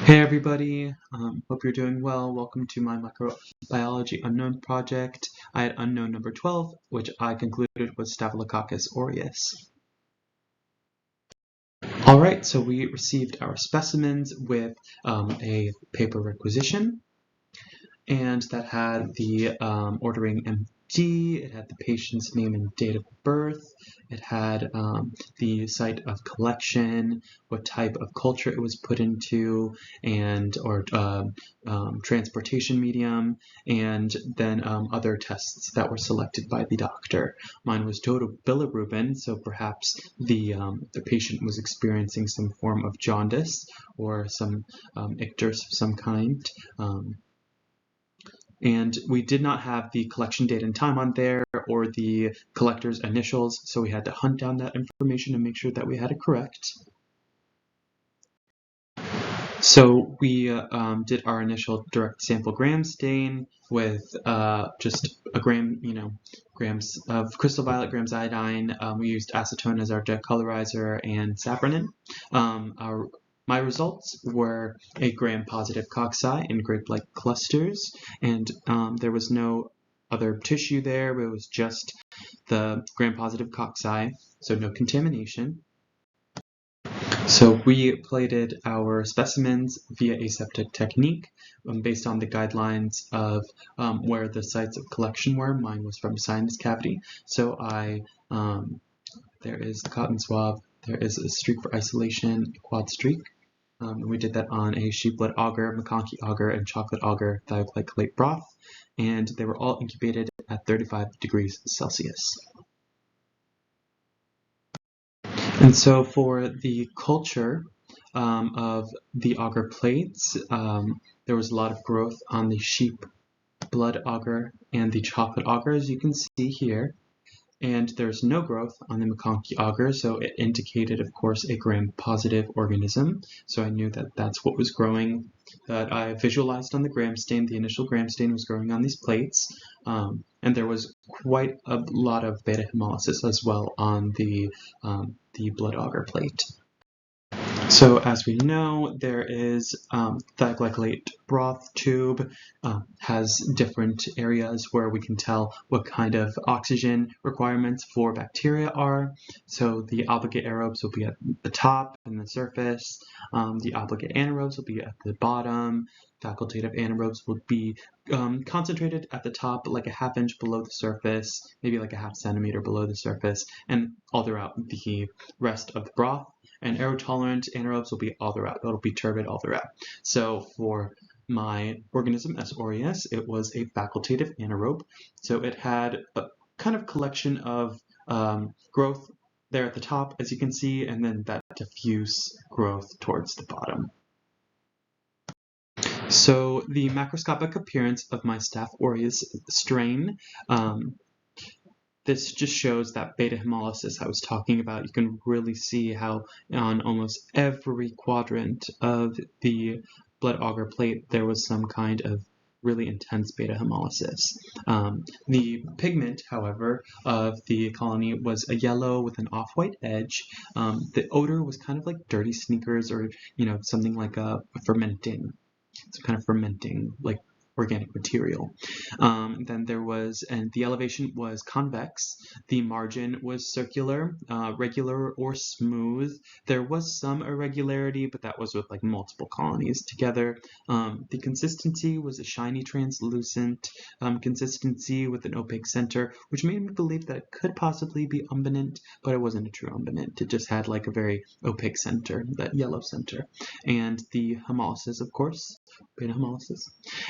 Hey everybody, hope you're doing well. Welcome to my Microbiology Unknown project. I had unknown number 12, which I concluded was Staphylococcus aureus. Alright, so we received our specimens with a paper requisition, and that had the ordering MD, it had the patient's name and date of birth, it had the site of collection, what type of culture it was put into, and or transportation medium, and then other tests that were selected by the doctor. Mine was total bilirubin, so perhaps the patient was experiencing some form of jaundice or some icterus of some kind. And we did not have the collection date and time on there or the collector's initials, so we had to hunt down that information and make sure that we had it correct. So we did our initial direct sample gram stain with just a gram, grams of crystal violet, grams iodine. We used acetone as our decolorizer and saponin. My results were a gram-positive cocci in grape-like clusters, and there was no other tissue there. It was just the gram-positive cocci, so no contamination. So we plated our specimens via aseptic technique based on the guidelines of where the sites of collection were. Mine was from sinus cavity, so there is the cotton swab, there is a streak for isolation, a quad streak. We did that on a sheep blood agar, McConkey agar, and chocolate agar thioglycolate broth, and they were all incubated at 35 degrees Celsius. And so for the culture of the agar plates, there was a lot of growth on the sheep blood agar and the chocolate agar, as you can see here. And there's no growth on the McConkey agar, so it indicated, of course, a gram-positive organism. So I knew that that's what was growing, that I visualized on the gram stain. The initial gram stain was growing on these plates, and there was quite a lot of beta hemolysis as well on the blood agar plate. So as we know, there is thioglycolate broth tube, has different areas where we can tell what kind of oxygen requirements for bacteria are. So the obligate aerobes will be at the top and the surface. The obligate anaerobes will be at the bottom. Facultative anaerobes will be concentrated at the top, like a ½ inch below the surface, maybe like a ½ centimeter below the surface, and all throughout the rest of the broth. And aerotolerant anaerobes will be all throughout. It'll be turbid all throughout. So for my organism S. aureus, it was a facultative anaerobe. So it had a kind of collection of growth there at the top, as you can see, and then that diffuse growth towards the bottom. So the macroscopic appearance of my Staph aureus strain, this just shows that beta hemolysis I was talking about. You can really see how on almost every quadrant of the blood agar plate there was some kind of really intense beta hemolysis. The pigment, however, of the colony was a yellow with an off-white edge. The odor was kind of like dirty sneakers, or something like a fermenting. It's kind of fermenting, like organic material. Then there was, and the elevation was convex. The margin was circular, regular or smooth. There was some irregularity, but that was with like multiple colonies together. The consistency was a shiny translucent consistency with an opaque center, which made me believe that it could possibly be umbinant, but it wasn't a true umbinant. It just had like a very opaque center, that yellow center. And the hemolysis, of course, beta hemolysis.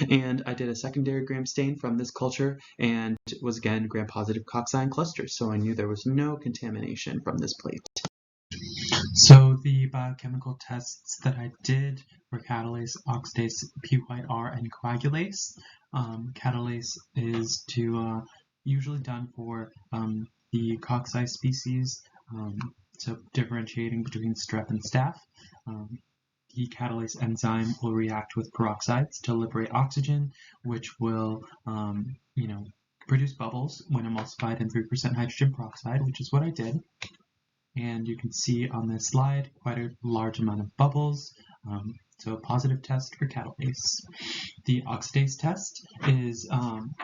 And I did a secondary gram stain from this culture, and it was again gram-positive cocci in clusters, so I knew there was no contamination from this plate. So the biochemical tests that I did were catalase, oxidase, PYR, and coagulase. Catalase is usually done for the cocci species, so differentiating between strep and staph. The catalase enzyme will react with peroxides to liberate oxygen, which will, produce bubbles when emulsified in 3% hydrogen peroxide, which is what I did. And you can see on this slide quite a large amount of bubbles. So a positive test for catalase. The oxidase test is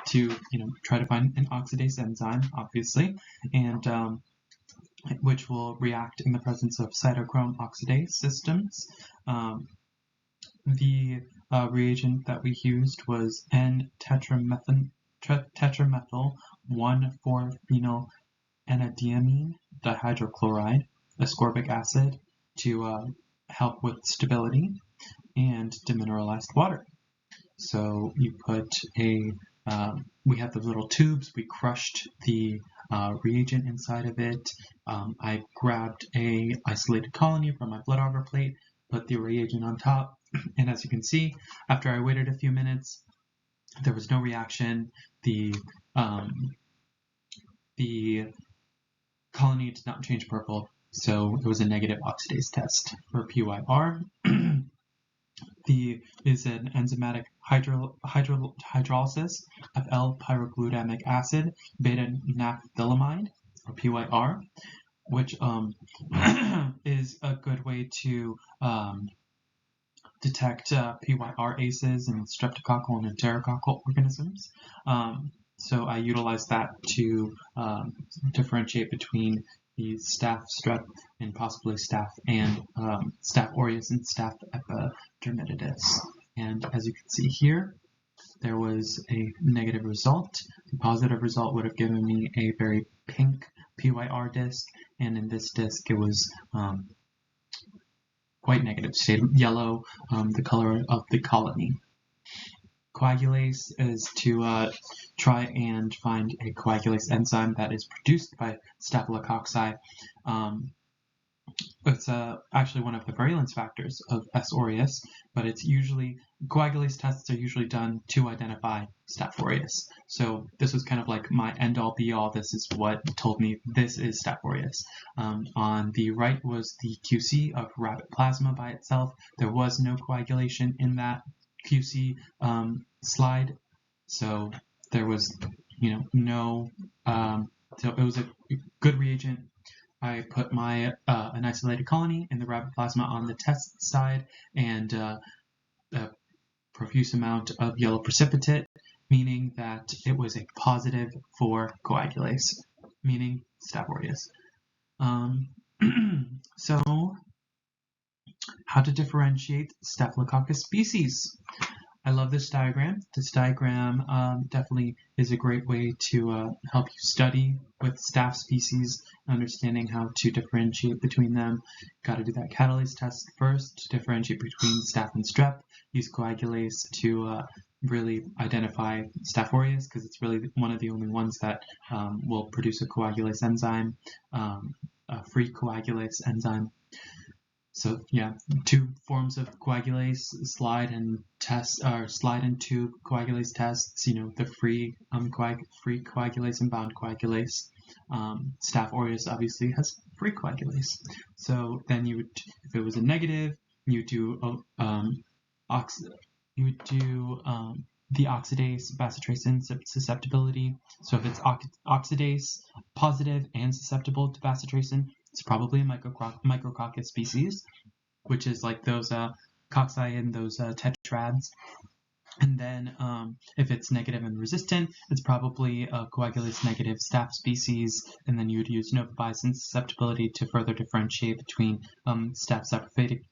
to try to find an oxidase enzyme, obviously, and which will react in the presence of cytochrome oxidase systems. The reagent that we used was N-tetramethyl 1,4-phenylenediamine dihydrochloride, ascorbic acid, to help with stability, and demineralized water. So you put we have the little tubes, we crushed the reagent inside of it. I grabbed a isolated colony from my blood agar plate, put the reagent on top, and as you can see, after I waited a few minutes, there was no reaction. The colony did not change purple, so it was a negative oxidase test. For PYR, is an enzymatic hydrolysis of L-pyroglutamic acid, beta-naphthylamide, or PYR, which is a good way to detect PYR ACEs in streptococcal and enterococcal organisms. So I utilize that to differentiate between the staph strep and possibly staph and staph aureus and staph epidermidis. And as you can see here, there was a negative result. The positive result would have given me a very pink PYR disc, and in this disc it was quite negative, shade yellow, the color of the colony. Coagulase is to try and find a coagulase enzyme that is produced by Staphylococci. It's actually one of the virulence factors of S. aureus, but it's usually, coagulase tests are usually done to identify Staph aureus. So this was kind of like my end-all be-all. This is what told me this is Staph aureus. On the right was the QC of rabbit plasma by itself. There was no coagulation in that QC slide, so there was no so it was a good reagent. I put my an isolated colony in the rabbit plasma on the test side, and a profuse amount of yellow precipitate, meaning that it was a positive for coagulase, meaning Staph aureus. So how to differentiate Staphylococcus species? I love this diagram. This diagram definitely is a great way to help you study with staph species, understanding how to differentiate between them. Got to do that catalase test first to differentiate between staph and strep. Use coagulase to really identify Staph aureus, because it's really one of the only ones that will produce a coagulase enzyme, a free coagulase enzyme. So yeah, two forms of coagulase, slide and tube coagulase tests. The free coagulase and bound coagulase. Staph aureus obviously has free coagulase. So then you would, if it was a negative, you do the oxidase bacitracin susceptibility. So if it's oxidase positive and susceptible to bacitracin, it's probably a Micrococcus species, which is like those cocci and those tetrads. And then if it's negative and resistant, it's probably a coagulase negative staph species, and then you would use nopibicin susceptibility to further differentiate between staph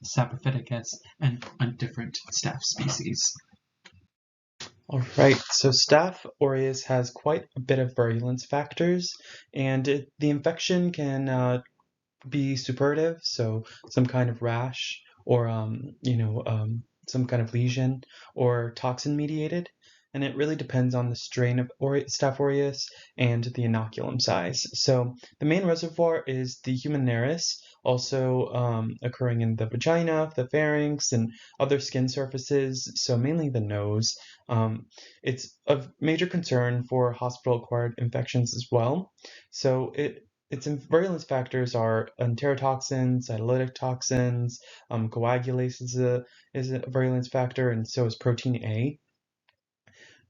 saprophyticus and different staph species. Alright, so Staph aureus has quite a bit of virulence factors, and the infection can be suppurative, so some kind of rash, or some kind of lesion, or toxin mediated, and it really depends on the strain of Staph aureus and the inoculum size. So the main reservoir is the humanaris, also occurring in the vagina, the pharynx, and other skin surfaces, so mainly the nose. It's of major concern for hospital-acquired infections as well. So its virulence factors are enterotoxins, cytolytic toxins, coagulase is a virulence factor, and so is protein A.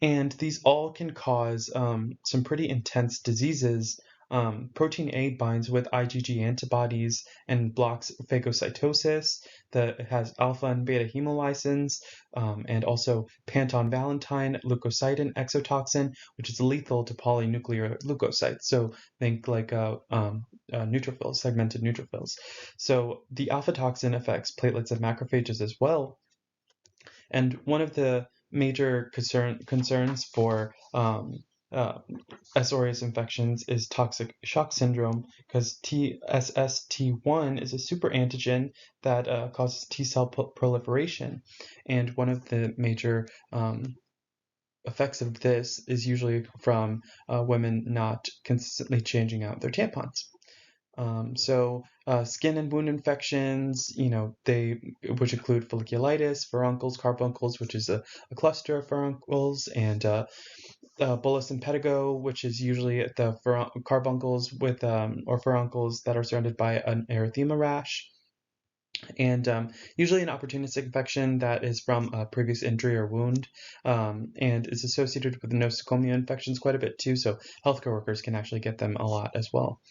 And these all can cause some pretty intense diseases Protein A binds with IgG antibodies and blocks phagocytosis. It has alpha and beta hemolysins, and also panton-valentine leukocidin exotoxin, which is lethal to polynuclear leukocytes. So think like neutrophils, segmented neutrophils. So the alpha toxin affects platelets and macrophages as well. And one of the major concerns for S. aureus infections is toxic shock syndrome, because TSST1 is a super antigen that causes T cell proliferation. And one of the major effects of this is usually from women not consistently changing out their tampons. Skin and wound infections, which include folliculitis, furuncles, carbuncles, which is a cluster of furuncles, and bullous impetigo, which is usually the carbuncles with or furuncles that are surrounded by an erythema rash. And usually an opportunistic infection that is from a previous injury or wound, and is associated with nosocomial infections quite a bit too, so healthcare workers can actually get them a lot as well.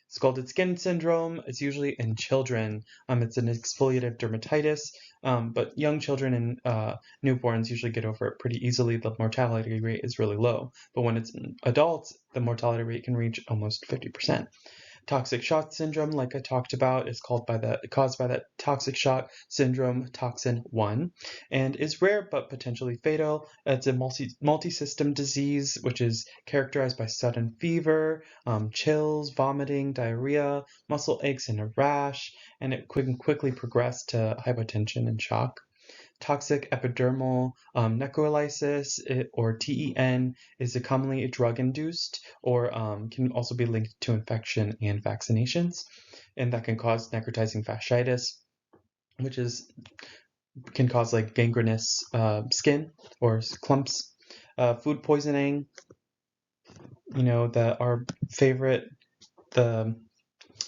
Scalded skin syndrome is usually in children. It's an exfoliative dermatitis, but young children and newborns usually get over it pretty easily. The mortality rate is really low, but when it's in adults, the mortality rate can reach almost 50%. Toxic shock syndrome, like I talked about, is caused by that toxic shock syndrome toxin 1, and is rare but potentially fatal. It's a multi-system disease, which is characterized by sudden fever, chills, vomiting, diarrhea, muscle aches, and a rash, and it can quickly progress to hypotension and shock. Toxic epidermal necrolysis, or TEN, is commonly drug-induced, or can also be linked to infection and vaccinations, and that can cause necrotizing fasciitis, which can cause like gangrenous skin or clumps. Food poisoning, our favorite, the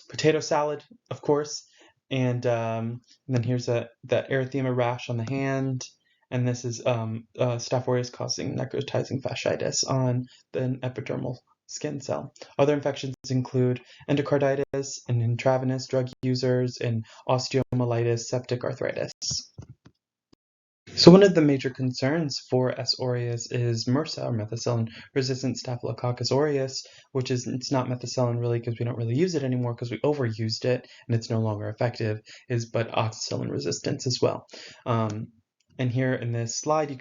potato salad, of course, and then here's that erythema rash on the hand, and this is Staph aureus causing necrotizing fasciitis on the epidermal skin cell. Other infections include endocarditis and intravenous drug users and osteomyelitis, septic arthritis. So one of the major concerns for S. aureus is MRSA, or methicillin-resistant Staphylococcus aureus, which is, it's not methicillin really because we don't really use it anymore because we overused it and it's no longer effective, but oxacillin resistance as well. And here in this slide,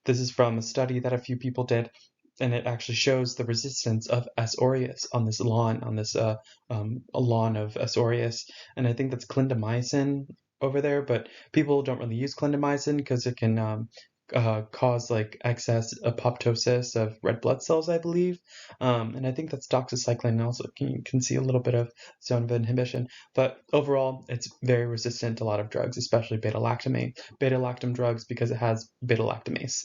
this is from a study that a few people did, and it actually shows the resistance of S. aureus on this lawn, a lawn of S. aureus, and I think that's clindamycin over there, but people don't really use clindamycin because it can cause like excess apoptosis of red blood cells, I believe, and I think that's doxycycline also. You can see a little bit of zone of inhibition, but overall it's very resistant to a lot of drugs, especially beta-lactam drugs, because it has beta-lactamase.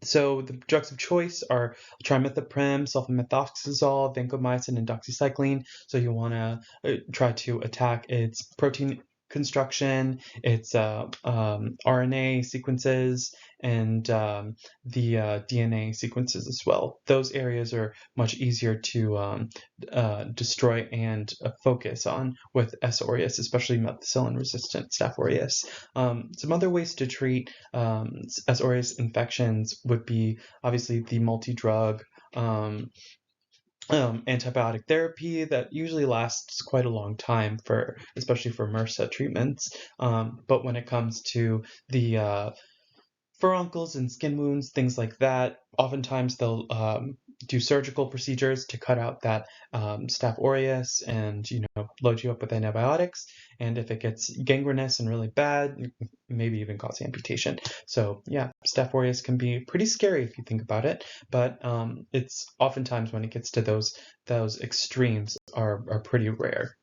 So the drugs of choice are trimethoprim, sulfamethoxazole, vancomycin, and doxycycline. So you want to try to attack its protein construction, its RNA sequences, and the DNA sequences as well. Those areas are much easier to destroy and focus on with S. aureus, especially methicillin-resistant Staph aureus. Some other ways to treat S. aureus infections would be obviously the multi-drug antibiotic therapy that usually lasts quite a long time, especially for MRSA treatments. But when it comes to the furuncles and skin wounds, things like that, oftentimes they'll do surgical procedures to cut out that Staph aureus and load you up with antibiotics. And if it gets gangrenous and really bad, maybe even cause amputation. So yeah, Staph aureus can be pretty scary if you think about it, but it's oftentimes when it gets to those extremes are pretty rare.